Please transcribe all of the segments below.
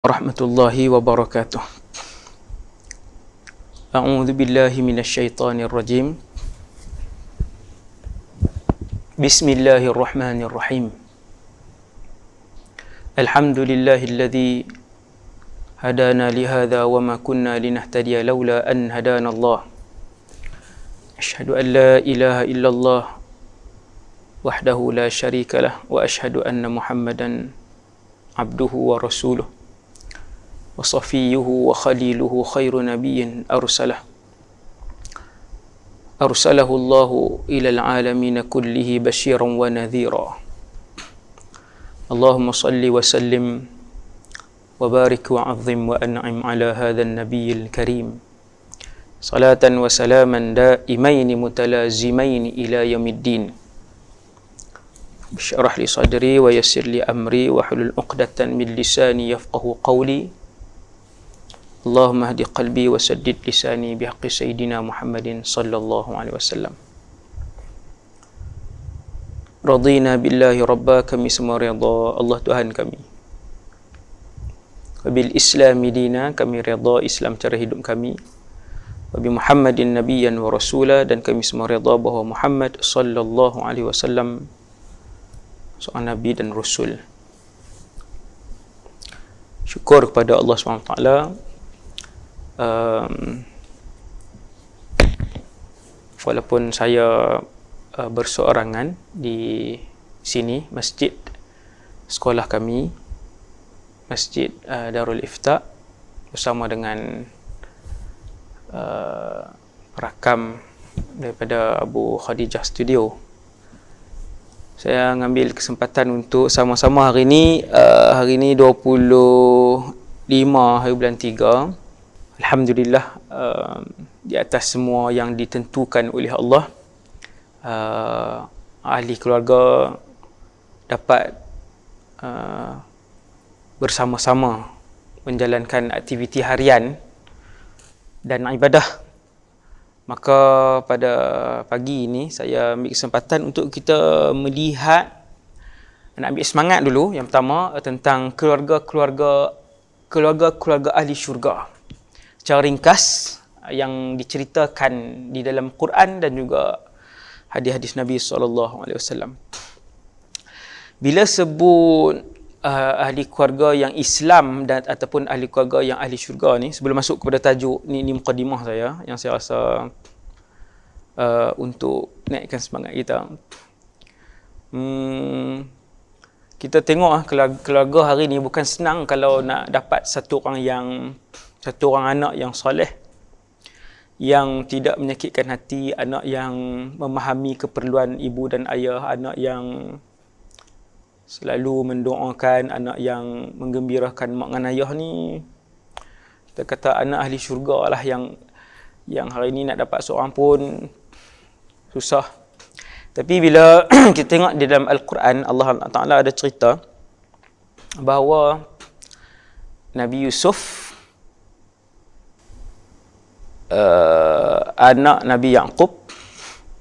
Warahmatullahi wabarakatuh. A'udzu billahi minasyaitonir rajim. Bismillahirrahmanirrahim. Alhamdulillahilladzi hadana li hadza wa ma kunna linahtadiya laula an hadana Allah. Asyhadu an la ilaha illallah wahdahu la syarika lah wa asyhadu anna Muhammadan abduhu wa rasuluh. وصفيه وخليله خير نبي أرسله الله إلى العالمين كله بشيرا ونذيرا اللهم صل وسلم وبارك وعظم وأنعم على هذا النبي الكريم صلاة وسلاما دائمين متلازمين إلى يوم الدين اشرح لي صدري ويسر لي أمري واحلل عقدة من لساني يفقه قولي اللهم اهد قلبي وسدد لساني بحق سيدنا محمد صلى الله عليه وسلم. Radina billahi rabba, kami semua redha Allah Tuhan kami. Wabil islami dina, kami redha Islam cara hidup kami. Wabi Muhammadin nabiyyan wa rasula, dan kami semua redha bahawa Muhammad sallallahu alaihi wasallam seorang nabi dan rasul. Syukur kepada Allah SWT. Walaupun saya berseorangan di sini, masjid sekolah kami, Masjid Darul Ifta, bersama dengan rakam daripada Abu Khadijah Studio. Saya ngambil kesempatan untuk sama-sama hari ini 25 hari bulan 3. Alhamdulillah, di atas semua yang ditentukan oleh Allah, ahli keluarga dapat bersama-sama menjalankan aktiviti harian dan ibadah. Maka pada pagi ini saya ambil kesempatan untuk kita melihat, nak ambil semangat dulu. Yang pertama tentang keluarga ahli syurga. Secara ringkas yang diceritakan di dalam Quran dan juga hadis-hadis Nabi SAW. Bila sebut ahli keluarga yang Islam dan ataupun ahli keluarga yang ahli syurga ni, sebelum masuk kepada tajuk ni mukadimah saya yang saya rasa untuk naikkan semangat kita. Kita tengok keluarga hari ni bukan senang kalau nak dapat satu orang anak yang soleh, yang tidak menyakitkan hati, anak yang memahami keperluan ibu dan ayah, anak yang selalu mendoakan, anak yang menggembirakan mak dan ayah ni. Kita kata anak ahli syurga lah, yang hari ni nak dapat seorang pun susah. Tapi bila kita tengok di dalam Al-Quran, Allah Ta'ala ada cerita bahawa Nabi Yusuf, anak Nabi Yaqub,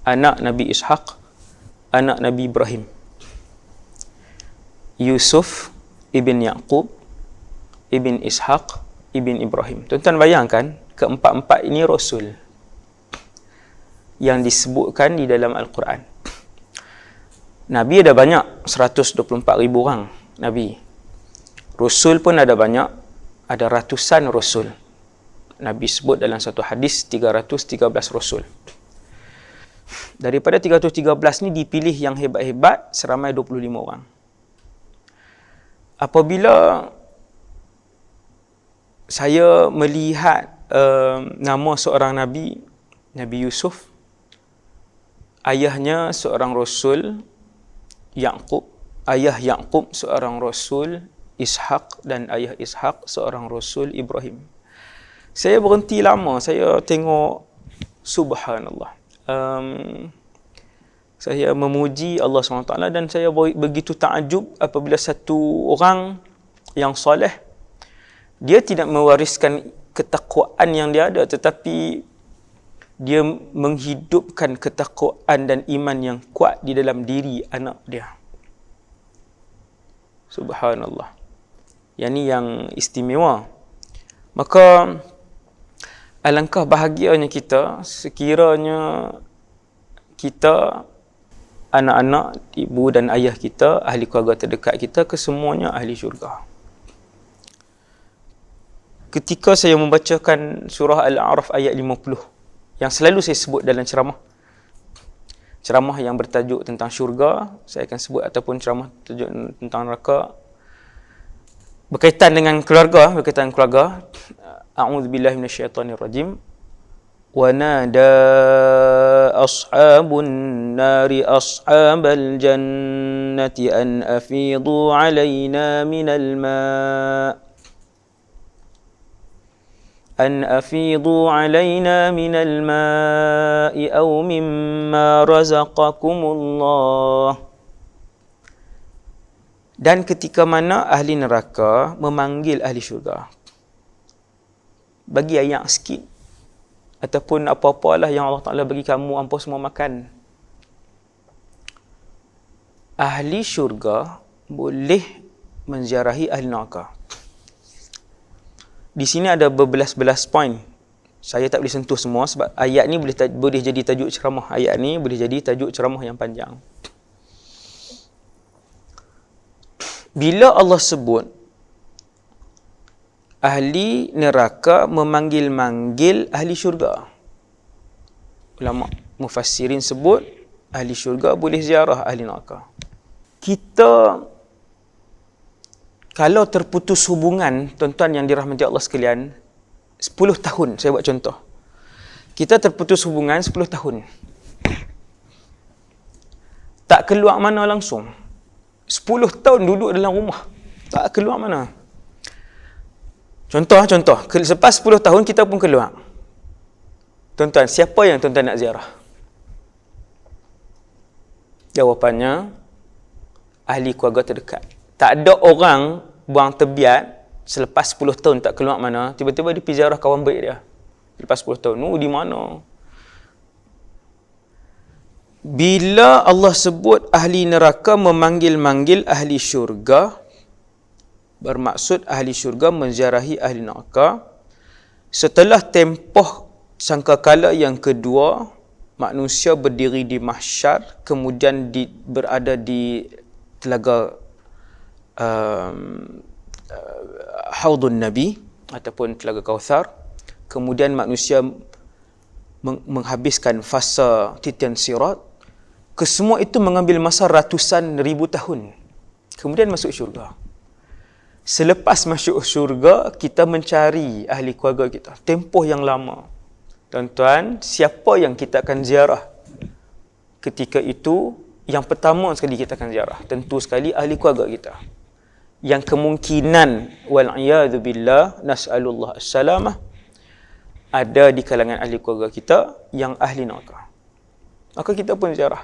anak Nabi Ishaq, anak Nabi Ibrahim. Yusuf ibn Yaqub, ibn Ishaq, ibn Ibrahim. Tuan-tuan bayangkan, keempat-empat ini Rasul yang disebutkan di dalam Al-Quran. Nabi ada banyak, 124,000 orang Nabi. Rasul pun ada banyak, ada ratusan Rasul. Nabi sebut dalam satu hadis 313 Rasul. Daripada 313 ni dipilih yang hebat-hebat seramai 25 orang. Apabila saya melihat nama seorang Nabi, Nabi Yusuf, ayahnya seorang Rasul, Yaqub, ayah Yaqub seorang Rasul, Ishaq, dan ayah Ishaq seorang Rasul, Ibrahim. Saya berhenti lama, saya tengok, subhanallah. Saya memuji Allah SWT dan saya begitu takjub apabila satu orang yang soleh, dia tidak mewariskan ketakwaan yang dia ada, tetapi dia menghidupkan ketakwaan dan iman yang kuat di dalam diri anak dia. Subhanallah. Yang ni yang istimewa. Maka alangkah bahagianya kita sekiranya kita, anak-anak, ibu dan ayah kita, ahli keluarga terdekat kita, kesemuanya ahli syurga. Ketika saya membacakan surah Al-A'raf ayat 50 yang selalu saya sebut dalam ceramah yang bertajuk tentang syurga, saya akan sebut, ataupun ceramah tajuk tentang neraka, berkaitan dengan keluarga, a'udzubillahi minasyaitonirrajim. Wa nada ashabun nari ashabal jannati an afidu alaina minal ma' أن أفيضوا علينا من الماء أو مما رزقكم الله. Dan ketika mana ahli neraka memanggil ahli syurga, bagi ayak sikit ataupun apa-apalah yang Allah Ta'ala bagi kamu, hampa semua makan. Ahli syurga boleh menziarahi ahli neraka. Di sini ada berbelas-belas poin. Saya tak boleh sentuh semua sebab ayat ni boleh jadi tajuk ceramah. Ayat ni boleh jadi tajuk ceramah yang panjang. Bila Allah sebut ahli neraka memanggil-manggil ahli syurga, ulama mufassirin sebut ahli syurga boleh ziarah ahli neraka. Kita kalau terputus hubungan, tuan-tuan yang dirahmati Allah sekalian, 10 tahun, saya buat contoh. Kita terputus hubungan 10 tahun. Tak keluar mana langsung. 10 tahun duduk dalam rumah. Tak keluar mana. Contoh. Selepas 10 tahun, kita pun keluar. Tuan-tuan, siapa yang tuan-tuan nak ziarah? Jawapannya, ahli keluarga terdekat. Tak ada orang buang tebiat selepas 10 tahun tak keluar mana, tiba-tiba dia pergi ziarah kawan baik dia. Lepas 10 tahun, di mana? Bila Allah sebut ahli neraka memanggil-manggil ahli syurga, bermaksud ahli syurga menziarahi ahli neraka. Setelah tempoh sangkakala yang kedua, manusia berdiri di mahsyar, kemudian berada di telaga Haudun Nabi ataupun Telaga Kautsar. Kemudian manusia menghabiskan fasa titian sirat. Kesemua itu mengambil masa ratusan ribu tahun. Kemudian masuk syurga. Selepas masuk syurga, kita mencari ahli keluarga kita. Tempoh yang lama. Tuan-tuan, siapa yang kita akan ziarah ketika itu? Yang pertama sekali kita akan ziarah, tentu sekali ahli keluarga kita. Yang kemungkinan wal'iyadzu billah, nas'alullah as-salamah, ada di kalangan ahli keluarga kita yang ahli neraka. Maka kita pun ziarah.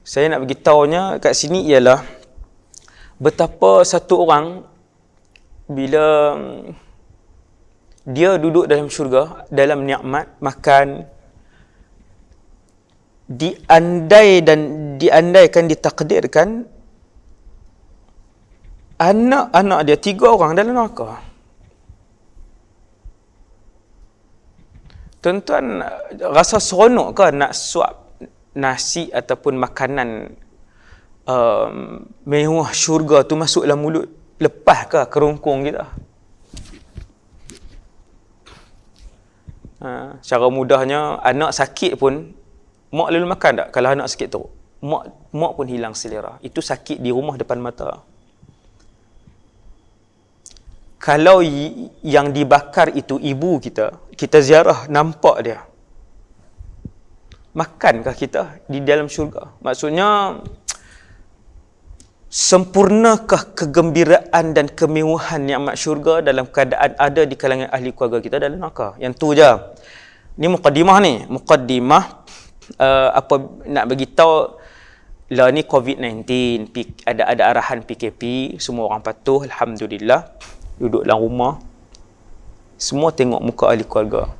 Saya nak beritahunya kat sini ialah betapa satu orang bila dia duduk dalam syurga, dalam nikmat, makan, diandaikan, ditakdirkan anak-anak dia 3 orang dalam neraka. Tuan-tuan rasa seronok ke nak suap nasi ataupun makanan mewah syurga tu masuk dalam mulut? Lepas ke kerongkong kita? Cara mudahnya, anak sakit pun mak lalu makan tak? Kalau anak sakit teruk, mak pun hilang selera. Itu sakit di rumah depan mata. Kalau yang dibakar itu ibu kita ziarah, nampak dia, makankah kita di dalam syurga? Maksudnya, sempurnakah kegembiraan dan kemewahan nikmat syurga dalam keadaan ada di kalangan ahli keluarga kita dalam neraka? Yang tu je. Ni muqaddimah ni. Muqaddimah apa nak bagi tahu lah, ni COVID-19, ada arahan PKP, semua orang patuh, alhamdulillah, duduk dalam rumah, semua tengok muka ahli keluarga.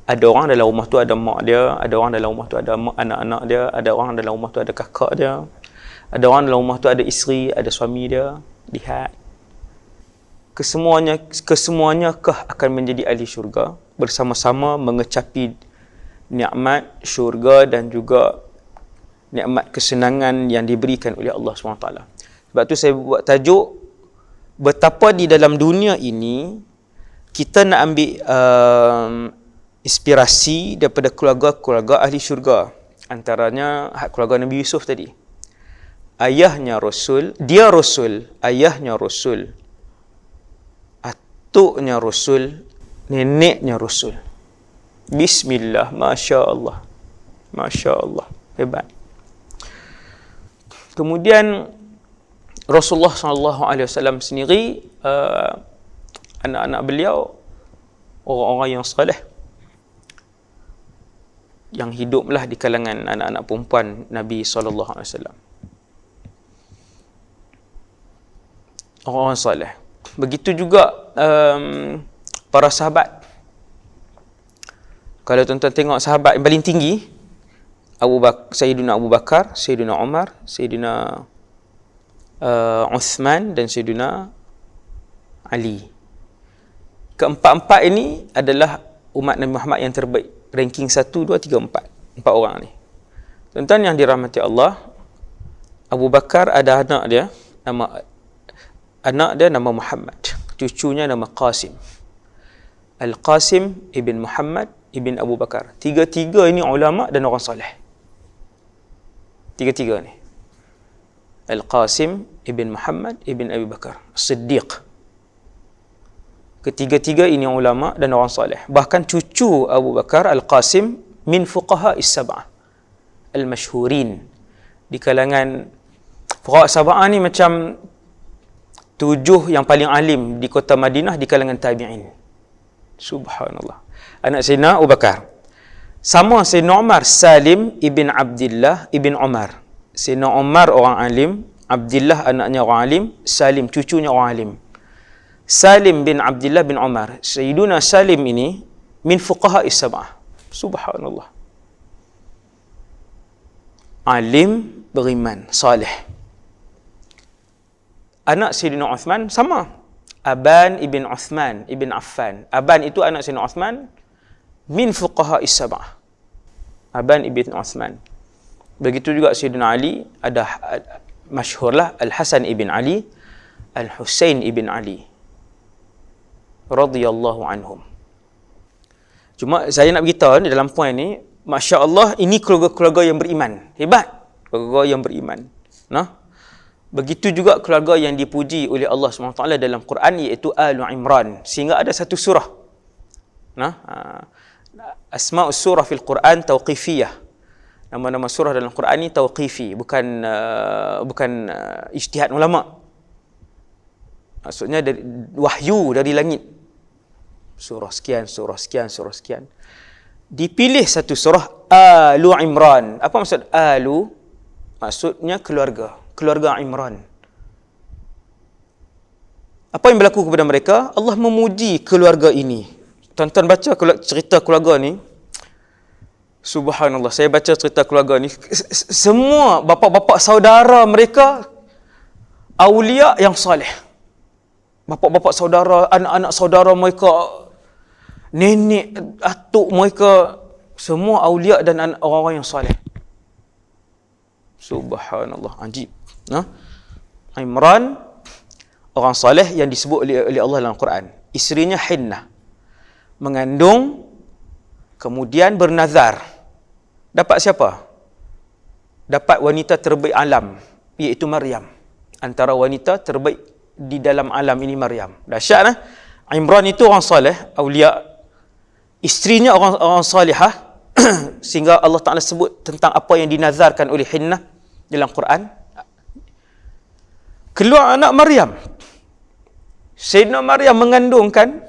Ada orang dalam rumah tu ada mak dia, ada orang dalam rumah tu ada anak-anak dia, ada orang dalam rumah tu ada kakak dia, Ada orang dalam rumah tu ada isteri, ada suami dia, lihat. Kesemuanya kah akan menjadi ahli syurga, bersama-sama mengecapi nikmat syurga dan juga nikmat kesenangan yang diberikan oleh Allah SWT. Sebab tu saya buat tajuk, betapa di dalam dunia ini kita nak ambil inspirasi daripada keluarga-keluarga ahli syurga. Antaranya keluarga Nabi Yusuf tadi. Ayahnya Rasul, dia Rasul, ayahnya Rasul, atuknya Rasul, neneknya Rasul. Bismillah, Masya Allah. Masya Allah, hebat. Kemudian Rasulullah SAW sendiri, anak-anak beliau orang-orang yang saleh, yang hiduplah di kalangan anak-anak perempuan Nabi SAW. Orang-orang saleh. Begitu juga para sahabat. Kalau tuan-tuan tengok sahabat yang paling tinggi, Sayyidina Abu Bakar, Sayyidina Umar, Sayyidina Uthman dan Sayyidina Ali. Keempat-empat ini adalah umat Nabi Muhammad yang terbaik. Ranking 1, 2, 3, 4. 4 orang ni. Tuan-tuan yang dirahmati Allah, Abu Bakar ada anak dia nama Muhammad. Cucunya nama Qasim. Al-Qasim ibn Muhammad ibn Abu Bakar. Tiga-tiga ini ulama dan orang saleh. Tiga-tiga ni. Al-Qasim ibn Muhammad ibn Abu Bakar Siddiq. Ketiga-tiga ini ulama dan orang saleh. Bahkan cucu Abu Bakar Al-Qasim min fuqaha is-sab'ah al-mashhurin. Di kalangan fuqaha sab'ah ni macam 7 yang paling alim di kota Madinah di kalangan tabi'in. Subhanallah. Anak Sayyidina Abu Bakar. Sama Sayyidina Umar, Salim ibn Abdullah ibn Umar. Sayyidina Umar orang alim, Abdullah anaknya orang alim, Salim cucunya orang alim. Salim bin Abdullah bin Umar. Sayyiduna Salim ini min fuqaha is-sab'ah. Subhanallah. Alim, beriman, salih. Anak Sayyidina Uthman sama. Aban ibn Uthman ibn Affan. Aban itu anak Sayyidina Uthman min fuqaha is-sab'ah. Aban ibn Uthman. Begitu juga Sayyidina Ali, ada masyhurlah Al-Hasan ibn Ali, Al-Husain ibn Ali radhiyallahu anhum. Cuma saya nak beritahu ni dalam poin ni, masya-Allah, ini keluarga-keluarga yang beriman. Hebat keluarga yang beriman. Nah, begitu juga keluarga yang dipuji oleh Allah SWT dalam Quran, iaitu Alu Imran. Sehingga ada satu surah. Asma'us surah fil Quran tauqifiyah. Nama-nama surah dalam Quran ni tauqifi, bukan ijtihad ulama. Maksudnya dari wahyu dari langit. Surah sekian, surah sekian, surah sekian. Dipilih satu surah Alu Imran. Apa maksud Alu? Maksudnya keluarga. Keluarga Imran. Apa yang berlaku kepada mereka? Allah memuji keluarga ini. Tuan-tuan baca cerita keluarga ni. Subhanallah, saya baca cerita keluarga ni. Semua bapa-bapa saudara mereka aulia yang saleh. Bapa-bapa saudara, anak-anak saudara mereka, nenek, atuk mereka, semua aulia dan orang-orang yang saleh. Subhanallah, ajib. Imran, orang saleh yang disebut oleh Allah dalam Quran. Isterinya Hinnah, mengandung, kemudian bernazar. Dapat siapa? Dapat wanita terbaik alam, iaitu Maryam. Antara wanita terbaik di dalam alam ini Maryam. Dahsyat lah. Imran itu orang saleh, aulia. Isterinya orang salihah. Sehingga Allah Ta'ala sebut tentang apa yang dinazarkan oleh Hinnah dalam Quran. Keluar anak Maryam. Sayyidina Maryam mengandungkan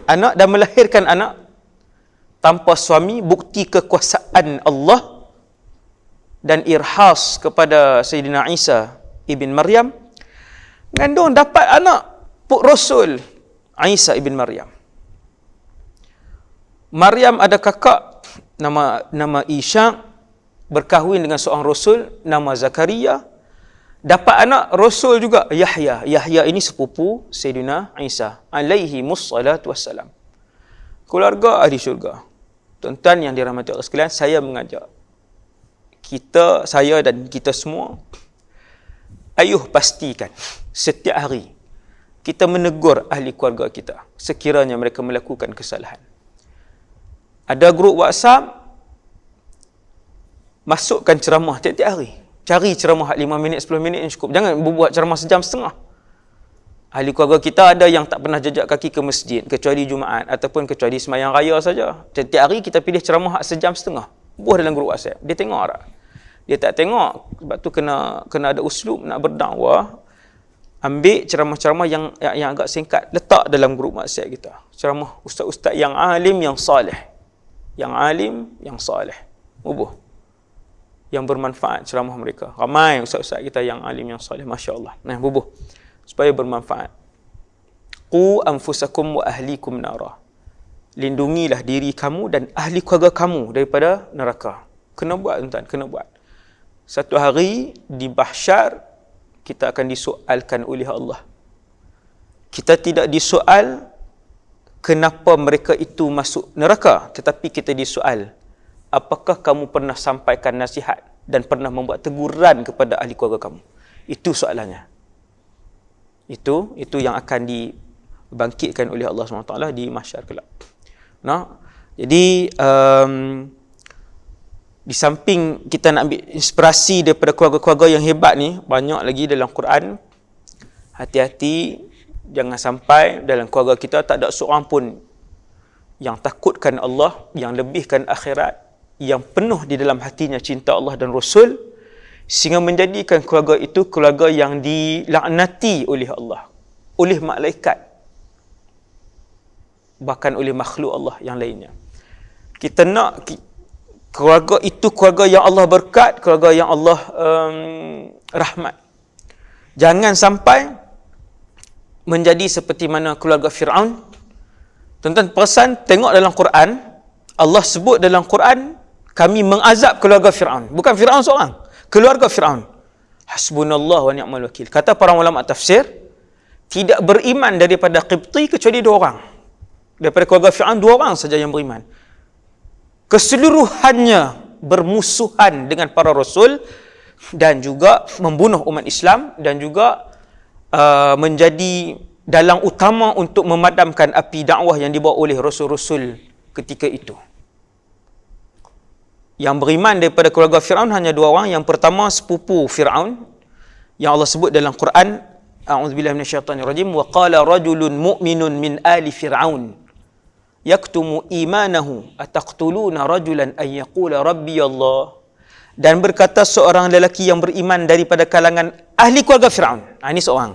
anak dan melahirkan anak tanpa suami, bukti kekuasaan Allah dan irhas kepada Sayyidina Isa ibn Maryam. Mengandung dapat anak Rasul Isa ibn Maryam. Maryam ada kakak nama Ishaq, berkahwin dengan seorang Rasul nama Zakaria. Dapat anak Rasul juga, Yahya. Yahya ini sepupu Sayyidina Isa alaihi mussalatu wassalam. Keluarga ahli syurga. Tuan-tuan yang dirahmati Allah sekalian, saya mengajak kita, saya dan kita semua, ayuh pastikan setiap hari kita menegur ahli keluarga kita sekiranya mereka melakukan kesalahan. Ada grup WhatsApp, masukkan ceramah tiap-tiap hari. Cari ceramah 5 minit, 10 minit yang cukup. Jangan buat ceramah sejam setengah. Ahli keluarga kita ada yang tak pernah jejak kaki ke masjid, kecuali Jumaat, ataupun kecuali sembahyang raya saja. Setiap hari kita pilih ceramah sejam setengah. Buat dalam grup WhatsApp. Dia tengok tak? Dia tak tengok. Sebab tu kena ada uslub nak berdakwah. Ambil ceramah-ceramah yang agak singkat. Letak dalam grup WhatsApp kita. Ceramah ustaz-ustaz yang alim, yang salih. Yang alim, yang salih. Ubuh. Yang bermanfaat ceramah mereka. Ramai ustaz-ustaz kita yang alim, yang salih. Masya Allah. Nah, bubuh. Supaya bermanfaat. Qu anfusakum wa ahlikum nara. Lindungilah diri kamu dan ahli keluarga kamu daripada neraka. Kena buat, tuan-tuan, kena buat. Satu hari di mahsyar kita akan disoalkan oleh Allah. Kita tidak disoal kenapa mereka itu masuk neraka, tetapi kita disoal apakah kamu pernah sampaikan nasihat dan pernah membuat teguran kepada ahli keluarga kamu. Itu soalannya. Itu yang akan dibangkitkan oleh Allah SWT di mahsyar kelak. Nah, jadi di samping kita nak ambil inspirasi daripada keluarga-keluarga yang hebat ni, banyak lagi dalam Quran. Hati-hati, jangan sampai dalam keluarga kita tak ada seorang pun yang takutkan Allah, yang lebihkan akhirat, yang penuh di dalam hatinya cinta Allah dan Rasul, sehingga menjadikan keluarga itu keluarga yang dilaknati oleh Allah, oleh malaikat, bahkan oleh makhluk Allah yang lainnya. Kita nak keluarga itu keluarga yang Allah berkat, keluarga yang Allah rahmat. Jangan sampai menjadi seperti mana keluarga Fir'aun. Tuan-tuan perasan, tengok dalam Quran, Allah sebut dalam Quran, kami mengazab keluarga Fir'aun. Bukan Fir'aun seorang, keluarga Fir'aun. Hasbunallah wa ni'mal wakil. Kata para ulama tafsir, tidak beriman daripada Qibti kecuali 2 orang. Daripada keluarga Fir'aun 2 orang saja yang beriman. Keseluruhannya bermusuhan dengan para rasul dan juga membunuh umat Islam dan juga menjadi dalang utama untuk memadamkan api dakwah yang dibawa oleh rasul-rasul ketika itu. Yang beriman daripada keluarga Fir'aun hanya 2 orang. Yang pertama sepupu Fir'aun yang Allah sebut dalam Quran, a'udzubillahi minasyaitonirrajim, wa qala rajulun mu'minun min ali fir'aun yaktumu imanahu ataqtuluna rajulan ay yaqula rabbi Allah. Dan berkata seorang lelaki yang beriman daripada kalangan ahli keluarga Fir'aun. Ini seorang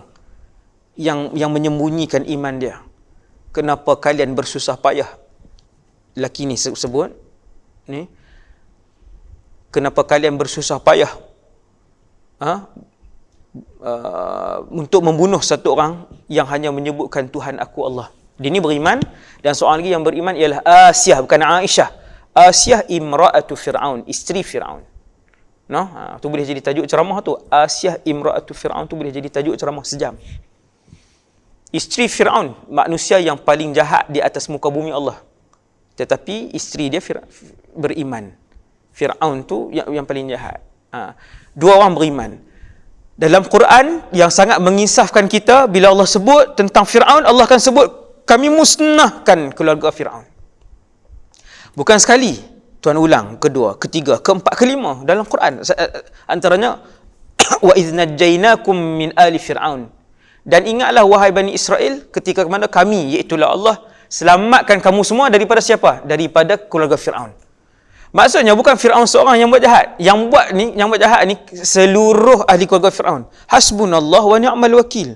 yang menyembunyikan iman dia. Kenapa kalian bersusah payah? Lelaki ni sebut ni, kenapa kalian bersusah payah untuk membunuh satu orang yang hanya menyebutkan Tuhan aku Allah. Dia ni beriman. Dan seorang lagi yang beriman ialah Asiyah, bukan Aisyah. Asiyah imra'atu Fir'aun, isteri Fir'aun. Tu boleh jadi tajuk ceramah tu. Asiyah imra'atu Fir'aun tu boleh jadi tajuk ceramah sejam. Isteri Fir'aun, manusia yang paling jahat di atas muka bumi Allah. Tetapi isteri dia beriman. Fir'aun tu yang paling jahat. 2 orang beriman. Dalam Quran yang sangat menginsafkan kita, bila Allah sebut tentang Fir'aun, Allah akan sebut kami musnahkan keluarga Fir'aun. Bukan sekali, Tuan ulang, kedua, ketiga, keempat, kelima dalam Quran. Antaranya wa idh najjaynakum min ali Fir'aun. Dan ingatlah wahai Bani Israel ketika mana kami, iaitulah Allah, selamatkan kamu semua daripada siapa? Daripada keluarga Fir'aun. Maksudnya bukan Fir'aun seorang yang buat jahat. Yang buat jahat ni seluruh ahli keluarga Fir'aun. Hasbunallah wa ni'mal wakil.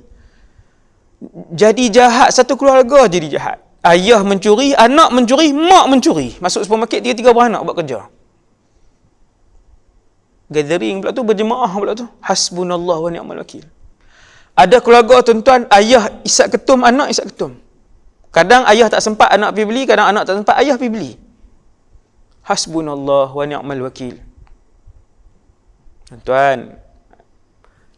Jadi jahat, satu keluarga jadi jahat. Ayah mencuri, anak mencuri, mak mencuri. Masuk supermarket, 3 beranak buat kerja. Gathering pula tu, berjemaah pula tu. Hasbunallah wa ni'mal wakil. Ada keluarga tuan-tuan, ayah isap ketum, anak isap ketum. Kadang ayah tak sempat, anak pergi beli. Kadang anak tak sempat, ayah pergi beli. Hasbunallah wa ni'mal wakil. Tuan-tuan,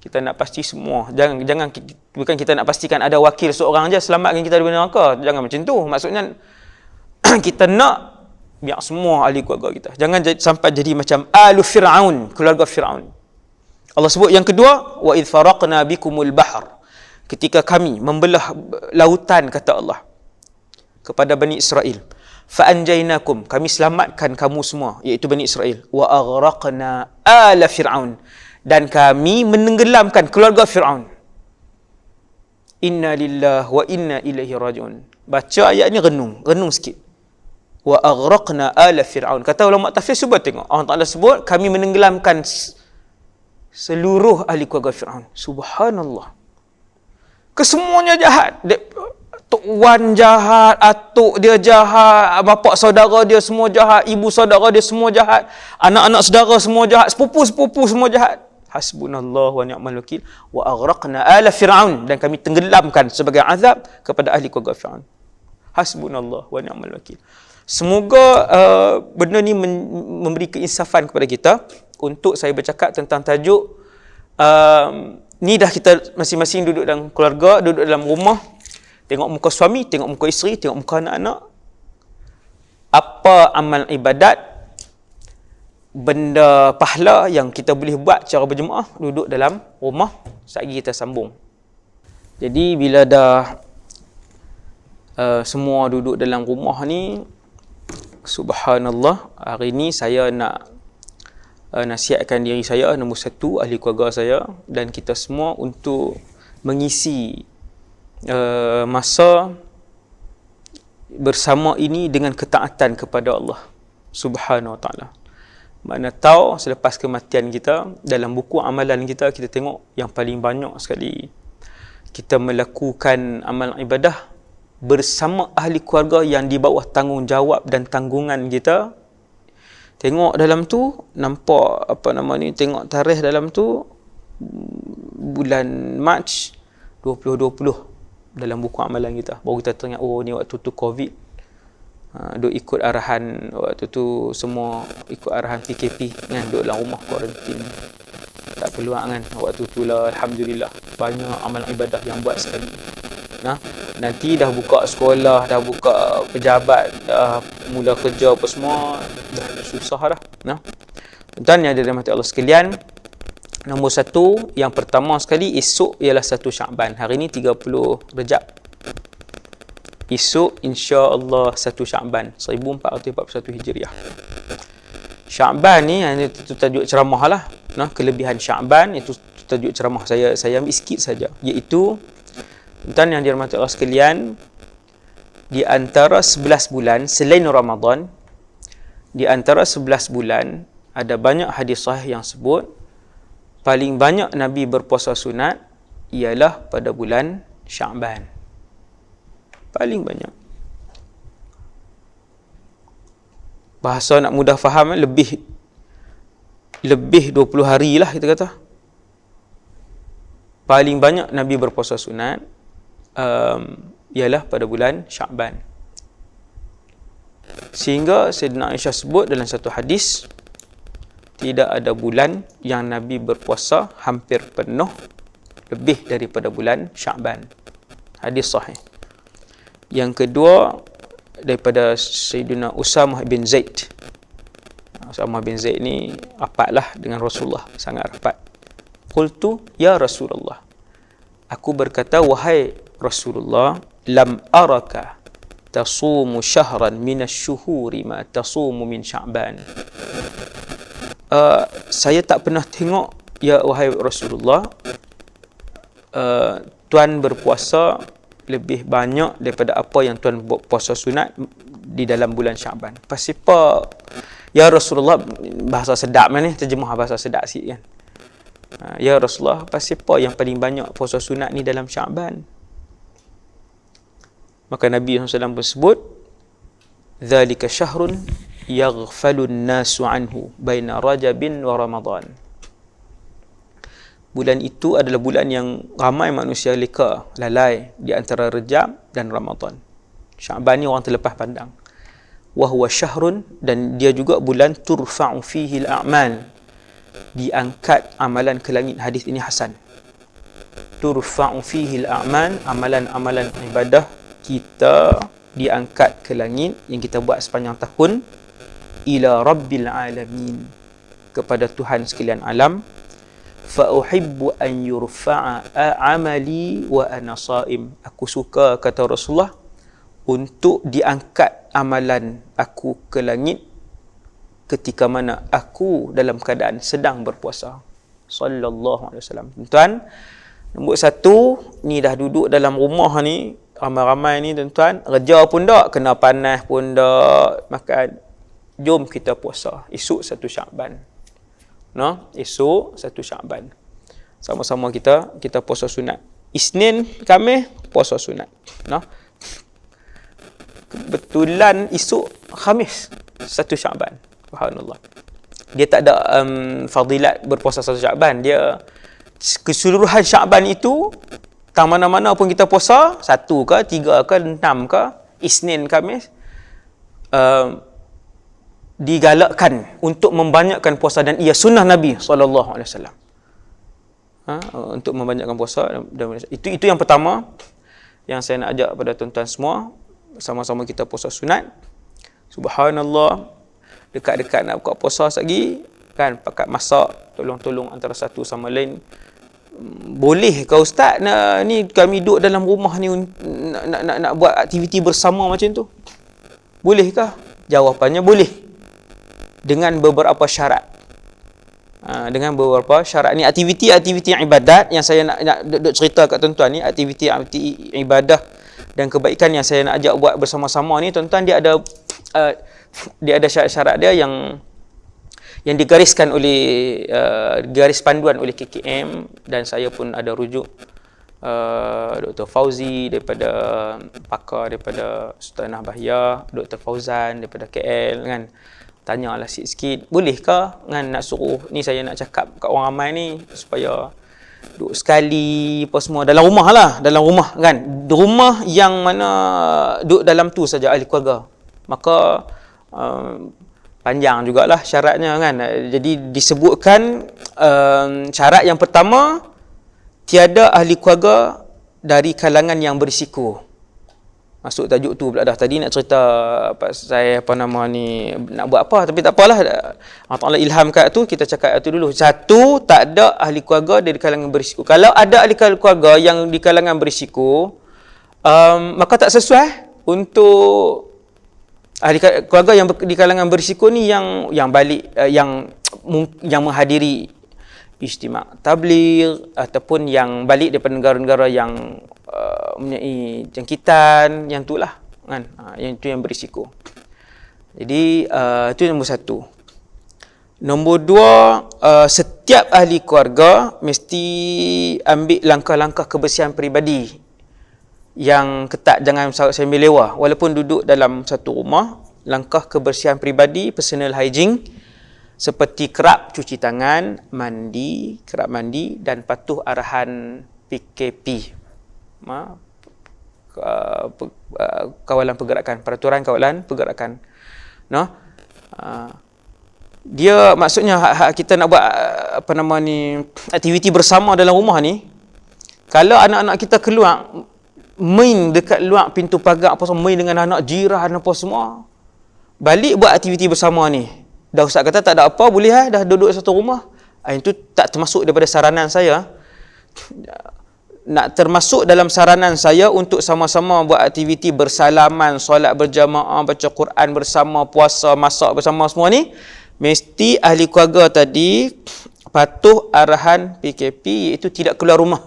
Kita nak pasti semua. Jangan bukan kita nak pastikan ada wakil seorang aja selamatkan kita dari neraka. Jangan macam tu. Maksudnya kita nak biar semua ahli keluarga kita. Jangan sampai jadi macam alu Fir'aun, keluarga Fir'aun. Allah sebut yang kedua, wa idh faraqna bikumul bahr. Ketika kami membelah lautan, kata Allah kepada Bani Israel. Fa anjaynakum, kami selamatkan kamu semua, iaitu Bani Israel. Wa aghraqna ala Fir'aun, dan kami menenggelamkan keluarga Fir'aun. Inna lillahi wa inna ilaihi raji'un. Baca ayat ni renung sikit. Wa aghraqna ala Fir'aun. Kata ulama tafsir, cuba tengok. Allah Ta'ala sebut, kami menenggelamkan seluruh ahli keluarga Fir'aun. Subhanallah. Kesemuanya jahat. Tok Wan jahat, atuk dia jahat, bapa saudara dia semua jahat, ibu saudara dia semua jahat, anak-anak saudara semua jahat, sepupu-sepupu semua jahat. Hasbunallah wa ni'mal wakil. Wa aghraqna ala Fir'aun, dan kami tenggelamkan sebagai azab kepada ahli keluarga Fir'aun. Hasbunallah wa ni'mal wakil. Semoga benda ni memberi keinsafan kepada kita untuk saya bercakap tentang tajuk ni dah kita masing-masing duduk dalam keluarga, duduk dalam rumah, tengok muka suami, tengok muka isteri, tengok muka anak-anak. Apa amal ibadat, benda pahala yang kita boleh buat secara berjemaah duduk dalam rumah. Sekejap kita sambung. Jadi bila dah semua duduk dalam rumah ni, subhanallah, hari ni saya nak nasihatkan diri saya, nombor satu, ahli keluarga saya dan kita semua untuk mengisi masa bersama ini dengan ketaatan kepada Allah Subhanahu Wa Taala. Mana tahu selepas kematian kita, dalam buku amalan kita, kita tengok yang paling banyak sekali kita melakukan amal ibadah bersama ahli keluarga yang di bawah tanggungjawab dan tanggungan kita. Tengok dalam tu, nampak tengok tarikh dalam tu, bulan Mac 2020 dalam buku amalan kita. Baru kita teringat, oh ni waktu tu COVID. Duk ikut arahan waktu tu, semua ikut arahan PKP kan, duduk dalam rumah kuarantin, tak perlu kan. Waktu tu lah alhamdulillah banyak amal ibadah yang buat sekali. Nanti dah buka sekolah, dah buka pejabat, dah mula kerja apa semua, dah susah dah. Dan yang dirahmati Allah sekalian, nombor satu, yang pertama sekali, esok ialah 1 Sya'ban. Hari ni 30 Rejab. Esok insya-Allah 1 Sya'ban 1441 Hijriah. Sya'ban ni, itu tajuk ceramah lah. Kelebihan Sya'ban itu tajuk ceramah saya ambil sikit saja, iaitu tuan yang dirahmati Allah sekalian, di antara 11 bulan selain Ramadan, di antara 11 bulan ada banyak hadis sahih yang sebut paling banyak Nabi berpuasa sunat ialah pada bulan Sya'ban. Paling banyak. Bahasa nak mudah faham, lebih 20 hari lah kita kata. Paling banyak Nabi berpuasa sunat ialah pada bulan Sya'ban. Sehingga Sayyidina Aisyah sebut dalam satu hadis, tidak ada bulan yang Nabi berpuasa hampir penuh lebih daripada bulan Sya'ban. Hadis sahih. Yang kedua, daripada Sayyidina Usamah bin Zaid. Usamah bin Zaid ni rapatlah dengan Rasulullah, sangat rapat. Qultu ya Rasulullah, aku berkata, wahai Rasulullah, lam araka tasumu syahran minasy-syuhuri ma tasumu min Sya'ban. Saya tak pernah tengok, ya wahai Rasulullah, tuan berpuasa lebih banyak daripada apa yang tuan buat puasa sunat di dalam bulan Sya'ban. Pasipa ya Rasulullah, bahasa sedap ni, terjemah bahasa sedap sikit kan. Ya Rasulullah, pasipa yang paling banyak puasa sunat ni dalam Sya'ban? Maka Nabi SAW pun sebut, dzalika syahrun yaghfalun nasu anhu baina Rajabin wa Ramadan. Bulan itu adalah bulan yang ramai manusia leka, lalai di antara Rejab dan Ramadan. Sya'ban ni orang terlepas pandang. Wa huwa syahrun, dan dia juga bulan turfa'u fihi al-a'mal, diangkat amalan ke langit. Hadis ini hasan. turfa'u fihi al-a'mal, amalan-amalan ibadah kita diangkat ke langit yang kita buat sepanjang tahun, ila rabbil alamin, kepada Tuhan sekalian alam. Fa uhibbu an yurfa'a amali wa ana shaim, aku suka, kata Rasulullah, untuk diangkat amalan aku ke langit ketika mana aku dalam keadaan sedang berpuasa. Sallallahu alaihi wasallam. Tuan, nombor satu, ni dah duduk dalam rumah ni, ramai-ramai ni tuan-tuan, kerja pun tak, kena panas pun tak, makan. Jom kita puasa. Esok 1 Syakban. No? Esok 1 Syakban. Sama-sama kita puasa sunat. Isnin, Khamis, puasa sunat. No? Kebetulan esok Khamis 1 Syakban. Subhanallah. Dia tak ada fadilat berpuasa 1 Syakban. Dia keseluruhan Syakban itu, tang mana-mana pun kita puasa, 1 ke, 3 ke, 6 ke, Isnin, Khamis, digalakkan untuk membanyakkan puasa, dan ia sunnah Nabi SAW. Untuk membanyakkan puasa. Itu yang pertama yang saya nak ajak pada tuan-tuan semua. Sama-sama kita puasa sunat. Subhanallah, dekat-dekat nak buka puasa lagi kan, pakat masak, tolong-tolong antara satu sama lain. Boleh ke ustaz ni kami duduk dalam rumah ni nak buat aktiviti bersama macam tu? Bolehkah? Jawapannya boleh, dengan beberapa syarat. Dengan beberapa syarat ni, aktiviti ibadat yang saya nak cerita kat tuan-tuan ni, aktiviti ibadah dan kebaikan yang saya nak ajak buat bersama-sama ni tuan-tuan, dia ada syarat-syarat dia yang digariskan oleh garis panduan oleh KKM, dan saya pun ada rujuk Dr. Fauzi daripada pakar daripada Sultanah Bahia, Dr. Fauzan daripada KL kan. Tanyalah sikit-sikit, bolehkah kan nak suruh ni, saya nak cakap kat orang ramai ni supaya duduk sekali apa semua dalam rumah lah, dalam rumah kan, rumah yang mana duduk dalam tu saja ahli keluarga. Maka panjang jugalah syaratnya kan. Jadi disebutkan syarat yang pertama, tiada ahli keluarga dari kalangan yang berisiko. Masuk tajuk tu pula dah. Tadi nak cerita saya nak buat apa, tapi tak apalah. Allah Ta'ala ilhamkan tu, kita cakap tu dulu. Satu, tak ada ahli keluarga dari kalangan berisiko. Kalau ada ahli keluarga yang di kalangan berisiko, maka tak sesuai untuk ahli keluarga yang di kalangan berisiko ni yang balik, yang menghadiri ijtima' tabligh, ataupun yang balik daripada negara-negara yang mempunyai jangkitan, yang tu lah kan, yang itu yang berisiko. Jadi itu nombor satu. Nombor dua, setiap ahli keluarga mesti ambil langkah-langkah kebersihan peribadi yang ketat, jangan sambil lewah. Walaupun duduk dalam satu rumah, langkah kebersihan peribadi, personal hygiene, seperti kerap cuci tangan, kerap mandi, dan patuh arahan PKP, kawalan pergerakan, peraturan kawalan pergerakan. Dia maksudnya kita nak buat aktiviti bersama dalam rumah ni. Kalau anak-anak kita keluar main dekat luar pintu pagar apa semua, main dengan anak jiran apa semua, balik buat aktiviti bersama ni, dah ustaz kata tak ada apa, boleh dah duduk satu rumah. Itu tak termasuk daripada saranan saya. Nak termasuk dalam saranan saya untuk sama-sama buat aktiviti bersalaman, solat berjamaah, baca Quran bersama, puasa, masak bersama, semua ni mesti ahli keluarga tadi patuh arahan PKP, iaitu tidak keluar rumah.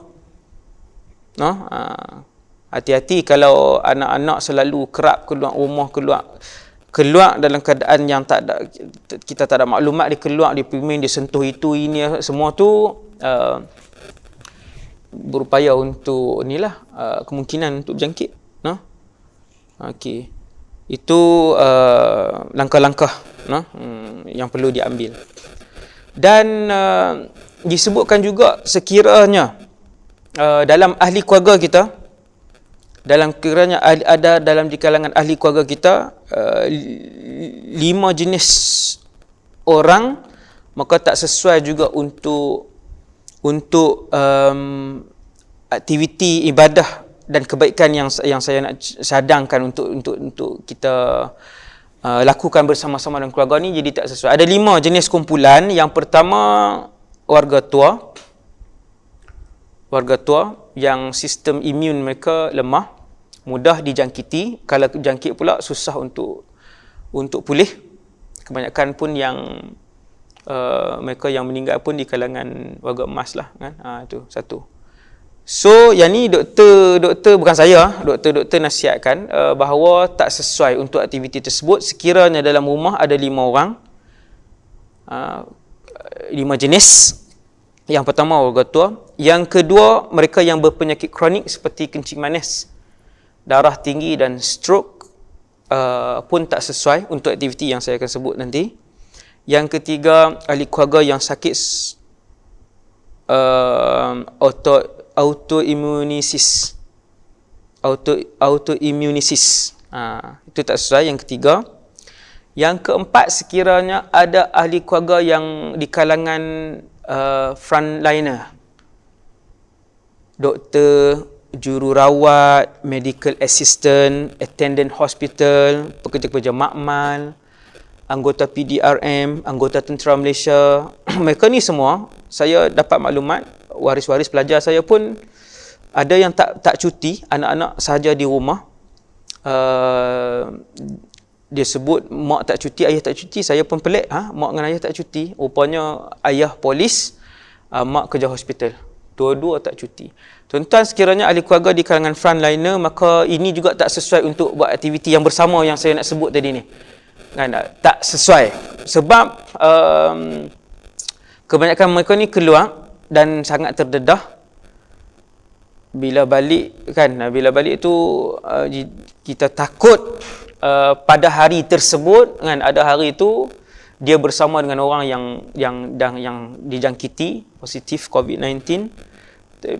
Hati-hati kalau anak-anak selalu kerap keluar rumah, keluar dalam keadaan yang kita tak ada maklumat, dia keluar, dia pergi, dia sentuh itu, ini, semua tu berupaya untuk kemungkinan untuk berjangkit. Okey. Itu langkah-langkah yang perlu diambil. Dan disebutkan juga sekiranya dalam ahli keluarga kita, ada dalam di kalangan ahli keluarga kita 5 jenis orang, maka tak sesuai juga untuk aktiviti ibadah dan kebaikan yang saya nak cadangkan untuk kita lakukan bersama-sama dengan keluarga ni jadi tak sesuai. Ada 5 jenis kumpulan. Yang pertama, warga tua. Warga tua yang sistem imun mereka lemah, mudah dijangkiti. Kalau jangkit pula susah untuk pulih. Kebanyakan pun yang mereka yang meninggal pun di kalangan warga emas lah kan. Itu satu. So yang ni doktor bukan saya, doktor nasihatkan bahawa tak sesuai untuk aktiviti tersebut sekiranya dalam rumah ada 5 orang, 5 jenis. Yang pertama warga tua, yang kedua mereka yang berpenyakit kronik seperti kencing manis, darah tinggi dan stroke pun tak sesuai untuk aktiviti yang saya akan sebut nanti. Yang ketiga, ahli keluarga yang sakit autoimunisis. Itu tak sesuai yang ketiga. Yang keempat, sekiranya ada ahli keluarga yang di kalangan frontliner, doktor, jururawat, medical assistant, attendant hospital, pekerja-pekerja makmal, anggota PDRM, anggota tentera Malaysia. Mereka ni semua, saya dapat maklumat, waris-waris pelajar saya pun ada yang tak cuti, anak-anak sahaja di rumah. Dia sebut mak tak cuti, ayah tak cuti. Saya pun pelik, mak dengan ayah tak cuti. Rupanya ayah polis, mak kerja hospital. Dua-dua tak cuti. Tuan-tuan, sekiranya ahli keluarga di kalangan frontliner, maka ini juga tak sesuai untuk buat aktiviti yang bersama yang saya nak sebut tadi ni. Kan, tak sesuai. Sebab kebanyakan mereka ni keluar dan sangat terdedah. Bila balik tu kita takut pada hari tersebut kan, ada hari tu dia bersama dengan orang yang dijangkiti positif COVID-19,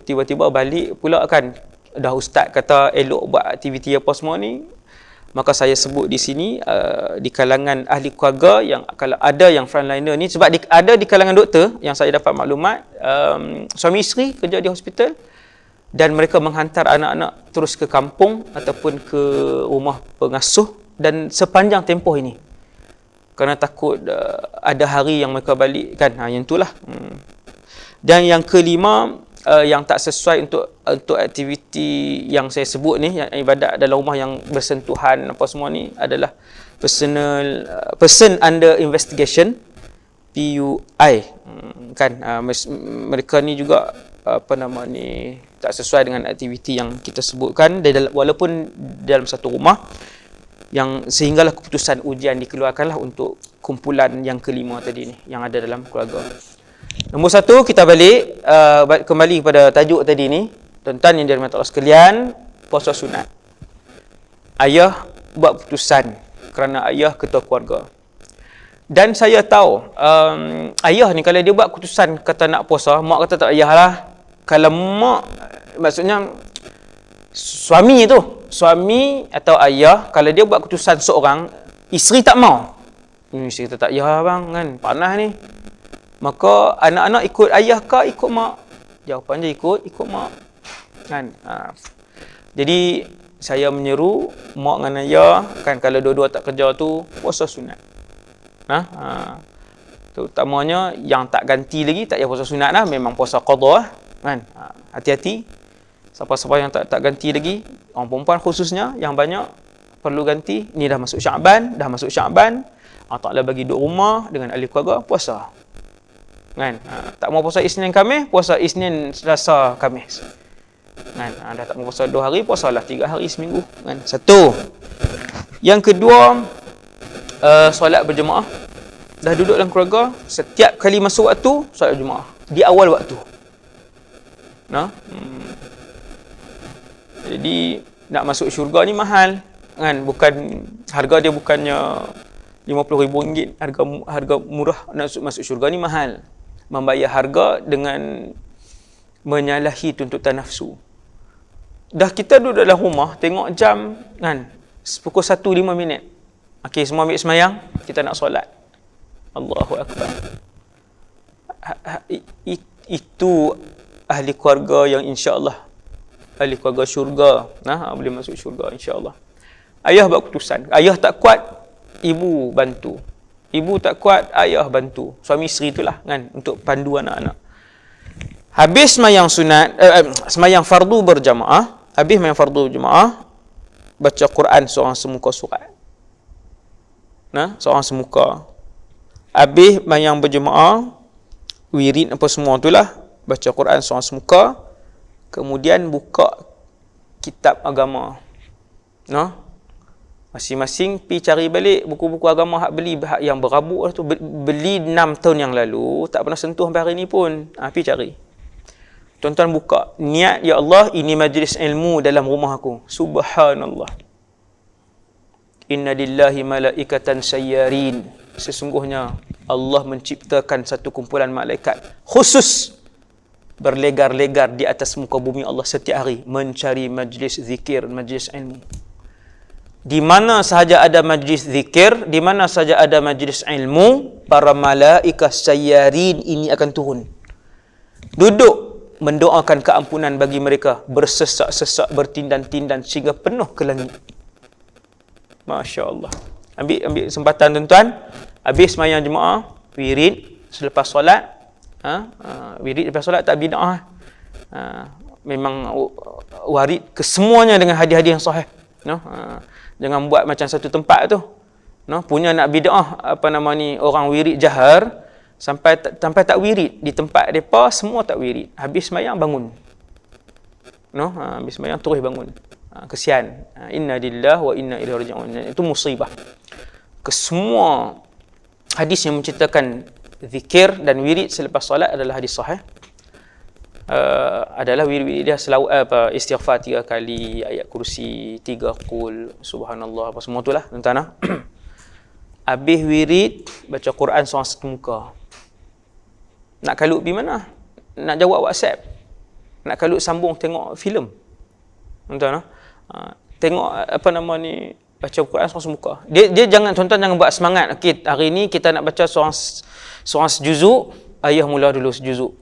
tiba-tiba balik pula kan, dah ustaz kata elok buat aktiviti apa semua ni. Maka saya sebut di sini di kalangan ahli keluarga yang kalau ada yang frontliner ni, sebab ada di kalangan doktor yang saya dapat maklumat, suami isteri kerja di hospital dan mereka menghantar anak-anak terus ke kampung ataupun ke rumah pengasuh dan sepanjang tempoh ini kerana takut ada hari yang mereka balik kan. Yang itulah. Dan yang kelima, yang tak sesuai untuk aktiviti yang saya sebut ni, yang ibadat dalam rumah yang bersentuhan apa semua ni adalah person under investigation, PUI kan. Mereka ni juga tak sesuai dengan aktiviti yang kita sebutkan, walaupun dalam satu rumah, yang sehinggalah keputusan ujian dikeluarkanlah untuk kumpulan yang kelima tadi ni yang ada dalam keluarga. Nombor 1, kita balik kembali kepada tajuk tadi ni. Tuan-tuan yang dirahmati Allah sekalian, puasa sunat. Ayah buat keputusan kerana ayah ketua keluarga. Dan saya tahu ayah ni kalau dia buat keputusan kata nak puasa, mak kata tak payahlah. Kalau mak, maksudnya suami atau ayah, kalau dia buat keputusan seorang, isteri tak mau. Isteri kata tak payah bang kan, panas ni. Maka anak-anak ikut ayah ke ikut mak? Jawapan dia ikut mak. Kan? Jadi saya menyeru mak dengan ayah kan, kalau dua-dua tak kerja tu puasa sunat. Terutamanya yang tak ganti lagi tak payah puasa sunat lah, memang puasa qada lah. Kan? Hati-hati. Siapa-siapa yang tak ganti lagi, orang perempuan khususnya yang banyak perlu ganti. Ni dah masuk Syaban, Allah Ta'ala bagi duduk rumah dengan ahli keluarga, puasa. Kan? Tak mau puasa Isnin Khamis, puasa Isnin Selasa Khamis. Kan? Dah tak mau puasa 2 hari, puasalah 3 hari seminggu. Kan? 1. Yang kedua, solat berjemaah. Dah duduk dalam keluarga, setiap kali masuk waktu, solat berjemaah. Di awal waktu. Jadi, nak masuk syurga ni mahal. Kan? Harga dia bukannya RM50,000. Harga murah. Nak masuk syurga ni mahal. Membayar harga dengan menyalahi tuntutan nafsu. Dah kita duduk dalam rumah, tengok jam kan, pukul 1:05. Okey, semua ambil semayang, kita nak solat. Allahu Akbar. Itu ahli keluarga yang insya-Allah ahli keluarga syurga. Boleh masuk syurga insya-Allah. Ayah buat keputusan. Ayah tak kuat, ibu bantu. Ibu tak kuat, ayah bantu. Suami isteri itulah kan untuk pandu anak-anak. Habis sembahyang sunat, sembahyang fardu berjamaah, habis sembahyang fardu berjamaah, baca Quran seorang semuka surat. Seorang semuka. Habis sembahyang berjamaah, wirid apa semua itulah, baca Quran seorang semuka, kemudian buka kitab agama. Masing-masing pi cari balik buku-buku agama hak beli hak yang berabuk tu, beli 6 tahun yang lalu, tak pernah sentuh sampai hari ni pun. Pi cari. Tuan-tuan buka, niat, ya Allah, ini majlis ilmu dalam rumah aku. Subhanallah. Inna lillahi malaikatan sayyarin. Sesungguhnya Allah menciptakan satu kumpulan malaikat khusus berlegar-legar di atas muka bumi Allah setiap hari mencari majlis zikir, majlis ilmu. Di mana sahaja ada majlis zikir, di mana sahaja ada majlis ilmu, para malaikat sayyarin ini akan turun. Duduk mendoakan keampunan bagi mereka, bersesak-sesak, bertindan-tindan sehingga penuh ke langit. Masya Allah. Ambil kesempatan tuan-tuan, habis sembahyang jemaah, wirid selepas solat. Wirid lepas solat tak bid'ah. Memang warid kesemuanya dengan hadis-hadis yang sahih. Jangan buat macam satu tempat tu. Punya nak bid'ah orang wirid jahar sampai tak wirid di tempat depa, semua tak wirid. Habis sembahyang bangun. Habis sembahyang terus bangun. Kesian. Inna lillahi wa inna ilaihi raji'un. Itu musibah. Kesemua hadis yang menceritakan zikir dan wirid selepas solat adalah hadis sahih. Adalah wirid dia istighfar 3 kali, ayat kursi 3 qul, subhanallah, apa semua itulah tuan-tuan. Habis wirid baca Quran seorang satu muka. Nak kalut pergi mana? Nak jawab WhatsApp. Nak kalut sambung tengok filem. Tuan-tuan, tengok baca Quran seorang semuka. Dia jangan, tuan-tuan jangan buat semangat. Okay, hari ni kita nak baca seorang sejuzuk, ayah mula dulu sejuzuk.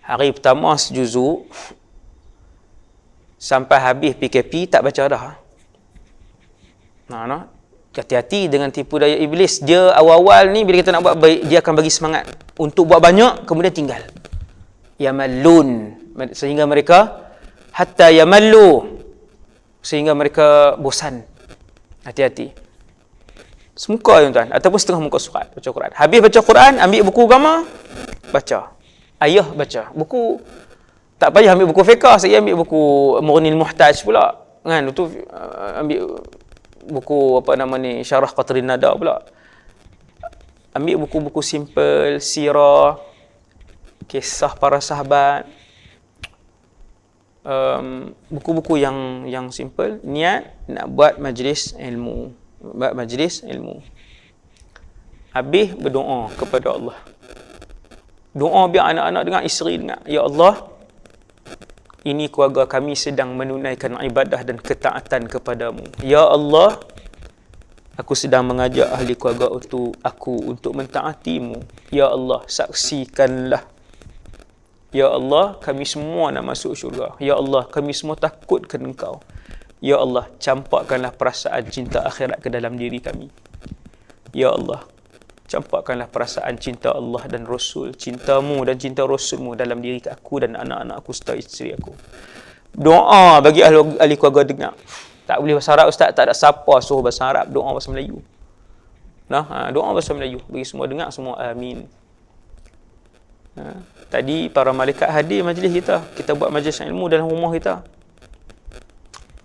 Hari pertama sejuzuk, sampai habis PKP tak baca dah. Hati-hati dengan tipu daya iblis. Dia awal-awal ni bila kita nak buat baik, dia akan bagi semangat untuk buat banyak, kemudian tinggal. Yamallun, sehingga mereka hatta yamallu, sehingga mereka bosan. Hati-hati. Semuka tuan-tuan, ataupun setengah muka surat baca Quran. Habis baca Quran, ambil buku agama, baca. Ayah baca. Buku tak payah ambil buku fiqh, saya ambil buku Mughnil Muhtaj pula. Kan itu ambil buku Syarah Qatrin Nada pula. Ambil buku-buku simple, sirah, kisah para sahabat. Buku-buku yang simple, niat nak buat majlis ilmu. Habis berdoa kepada Allah. Doa biar anak-anak dengar, isteri dengar. Ya Allah, ini keluarga kami sedang menunaikan ibadah dan ketaatan kepadamu. Ya Allah, aku sedang mengajak ahli keluarga untuk mentaatimu. Ya Allah, saksikanlah. Ya Allah, kami semua nak masuk syurga. Ya Allah, kami semua takut ke Engkau. Ya Allah, campakkanlah perasaan cinta akhirat ke dalam diri kami. Ya Allah, campakkanlah perasaan cinta Allah dan Rasul, cintamu dan cinta Rasulmu dalam diri aku dan anak-anak aku serta isteri aku. Doa bagi ahli keluarga dengar. Tak boleh bahasa Arab Ustaz, tak ada siapa suruh bahasa Arab, doa bahasa Melayu. Doa bahasa Melayu, bagi semua dengar, semua amin. Tadi para malaikat hadir majlis kita buat majlis ilmu dalam rumah kita.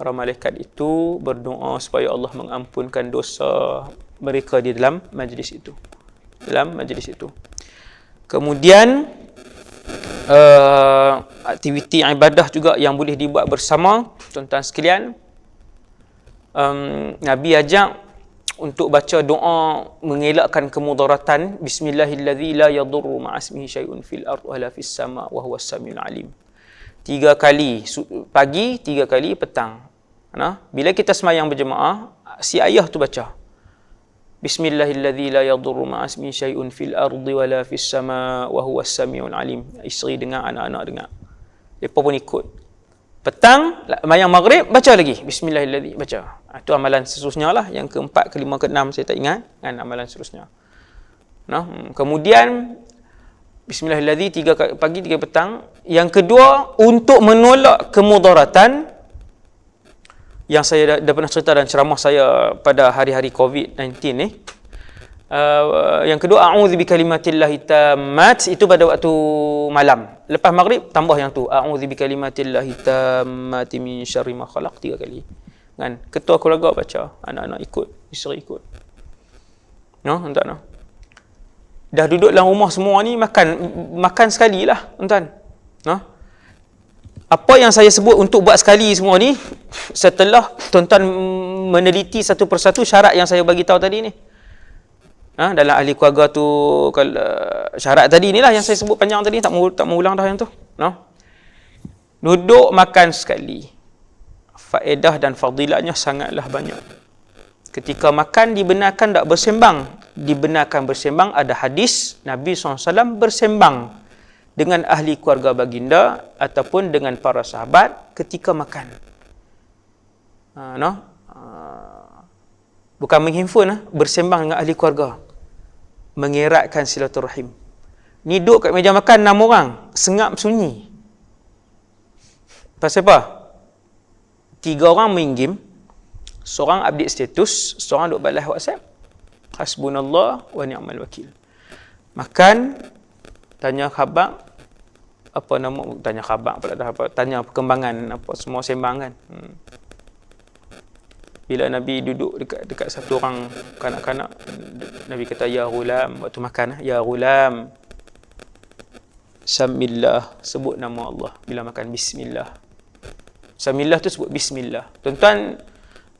Para malaikat itu berdoa supaya Allah mengampunkan dosa mereka di dalam majlis itu. Kemudian aktiviti ibadah juga yang boleh dibuat bersama, tuan-tuan sekalian. Nabi ajak untuk baca doa mengelakkan kemudaratan. Bismillahilladzi la yadurru ma'asmihi syai'un fil ardh wa la fis sama' wa huwas samiul alim. 3 kali pagi, 3 kali petang. Bila kita sembahyang berjemaah, si ayah tu baca Bismillahilladzi la yadurru ma'asmihi syai'un fil ardi wa la fis sama' wa huwas samiul alim. Isteri dengar, anak-anak dengar. Depa pun ikut. Petang, mayang maghrib, baca lagi. Bismillahirrahmanirrahim, baca. Itu amalan seterusnya lah. Yang keempat, kelima, keenam, saya tak ingat. Kan amalan seterusnya. Kemudian, Bismillahirrahmanirrahim, 3 pagi, 3 petang. Yang kedua, untuk menolak kemudaratan, yang saya dah pernah cerita dalam ceramah saya pada hari-hari COVID-19 ni. Yang kedua, a'udzu bikalimatillahi tammat, itu pada waktu malam. Lepas maghrib tambah yang tu, a'udzu bikalimatillahi tammati min syarri ma khalaq 3 kali. Kan? Ketua keluarga baca, anak-anak ikut, isteri ikut. Tuan. Dah duduk dalam rumah semua ni makan sekali lah, tuan. Apa yang saya sebut untuk buat sekali semua ni, setelah tuan-tuan meneliti satu persatu syarat yang saya bagi tahu tadi ni. Dalam ahli keluarga tu, kalau syarat tadi inilah yang saya sebut panjang tadi, tak mau ulang dah yang tu. Duduk makan sekali, faedah dan fadilatnya sangatlah banyak. Ketika makan dibenarkan tak bersembang. Dibenarkan bersembang, ada hadis Nabi SAW bersembang dengan ahli keluarga baginda ataupun dengan para sahabat ketika makan. Bukan menghimpun, bersembang dengan ahli keluarga, mengeratkan silaturahim. Ni duduk kat meja makan 6 orang, sengap sunyi. Pasal apa? 3 orang main game, seorang update status, seorang duduk balas WhatsApp. Hasbunallah wa ni'mal wakil. Makan, tanya khabar, tanya perkembangan, apa semua sembang kan. Bila Nabi duduk dekat satu orang kanak-kanak, Nabi kata, ya ghulam, waktu makan, ya ghulam, samillah, sebut nama Allah. Bila makan, bismillah. Samillah tu sebut bismillah. Tuan-tuan,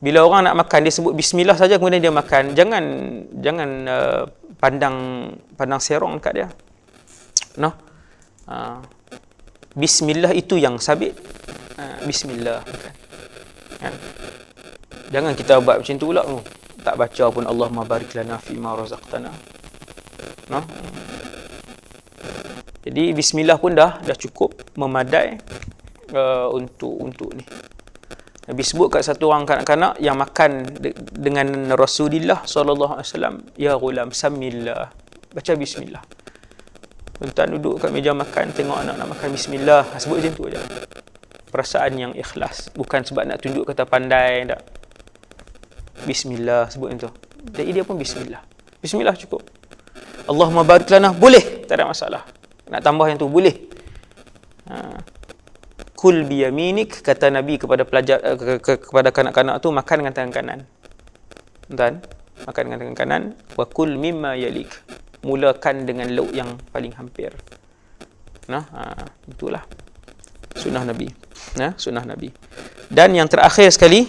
bila orang nak makan, dia sebut bismillah saja, kemudian dia makan. Jangan pandang serong dekat dia. Bismillah itu yang sabit. Bismillah. Kan? Jangan kita buat macam tu pula. Tak baca pun Allahumma barik lana fima razaqtana. Jadi bismillah pun dah cukup memadai untuk ni. Nabi sebut kat satu orang kanak-kanak yang makan dengan Rasulullah sallallahu alaihi wasallam, ya ghulam samillah, baca bismillah. Tuan duduk kat meja makan, tengok anak nak makan, bismillah, sebut macam tu aja. Perasaan yang ikhlas, bukan sebab nak tunjuk kata pandai, tak. Bismillah, sebut macam tu. Jadi dia pun bismillah. Bismillah cukup. Allahumma barik lana, boleh, tak ada masalah. Nak tambah yang tu, boleh. Kul biyaminik, kata Nabi kepada pelajar, kepada kanak-kanak tu, makan dengan tangan kanan. Dan makan dengan tangan kanan. Wa kul mimma yalik, mulakan dengan lauk yang paling hampir. Itulah sunnah Nabi. Sunnah Nabi. Dan yang terakhir sekali,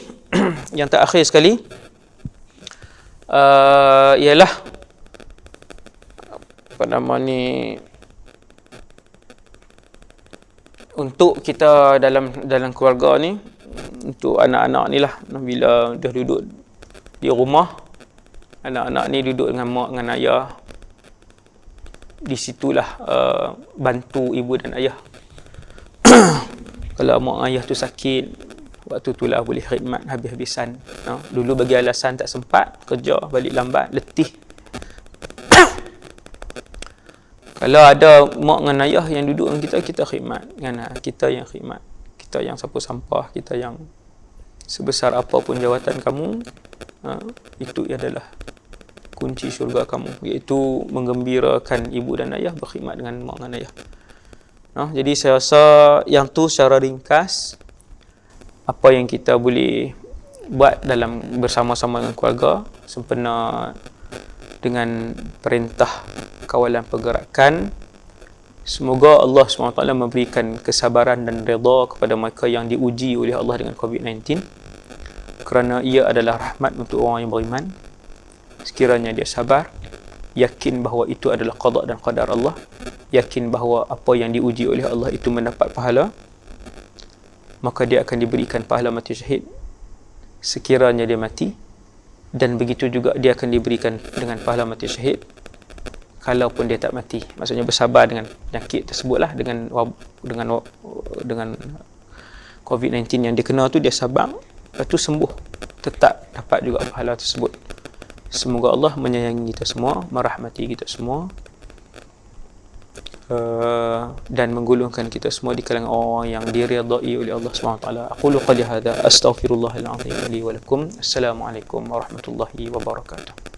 ialah apa nama ni, untuk kita dalam keluarga ni, untuk anak-anak ni lah, bila dah duduk di rumah, anak-anak ni duduk dengan mak dengan ayah, di situlah bantu ibu dan ayah. Kalau mak ayah tu sakit, waktu tu lah boleh khidmat habis-habisan. Dulu bagi alasan tak sempat, kerja, balik lambat, letih. Kalau ada mak dengan ayah yang duduk dengan kita khidmat. Kita yang khidmat. Kita yang sapu sampah, kita yang sebesar apapun jawatan kamu, itu adalah kunci syurga kamu, iaitu menggembirakan ibu dan ayah, berkhidmat dengan mak dan ayah. Jadi saya rasa yang tu secara ringkas apa yang kita boleh buat dalam bersama-sama dengan keluarga, sempena dengan perintah kawalan pergerakan. Semoga Allah SWT memberikan kesabaran dan redha kepada mereka yang diuji oleh Allah dengan COVID-19, kerana ia adalah rahmat untuk orang yang beriman. Sekiranya dia sabar, yakin bahawa itu adalah qada dan qadar Allah, yakin bahawa apa yang diuji oleh Allah itu mendapat pahala, maka dia akan diberikan pahala mati syahid sekiranya dia mati, dan begitu juga dia akan diberikan dengan pahala mati syahid kalaupun dia tak mati. Maksudnya bersabar dengan penyakit tersebutlah, dengan COVID-19 yang dia kena tu, dia sabar, lepas tu sembuh, tetap dapat juga pahala tersebut. Semoga Allah menyayangi kita semua, merahmati kita semua, dan menggolongkan kita semua di kalangan orang yang diridai oleh Allah SWT. Aqulu qali hadza astaghfirullahal azim li wa lakum. Assalamualaikum warahmatullahi wabarakatuh.